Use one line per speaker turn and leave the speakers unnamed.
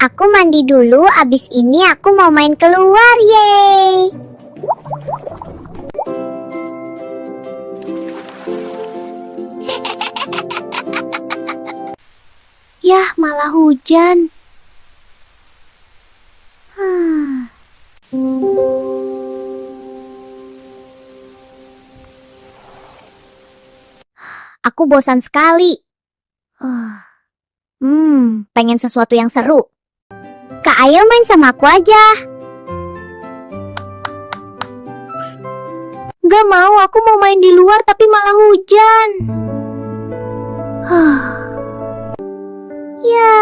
Aku mandi dulu, abis ini aku mau main keluar, yeay. Yah, malah hujan. Aku bosan sekali. Pengen sesuatu yang seru. Kak, ayo main sama aku aja. Gak mau, aku mau main di luar tapi malah hujan. Ya.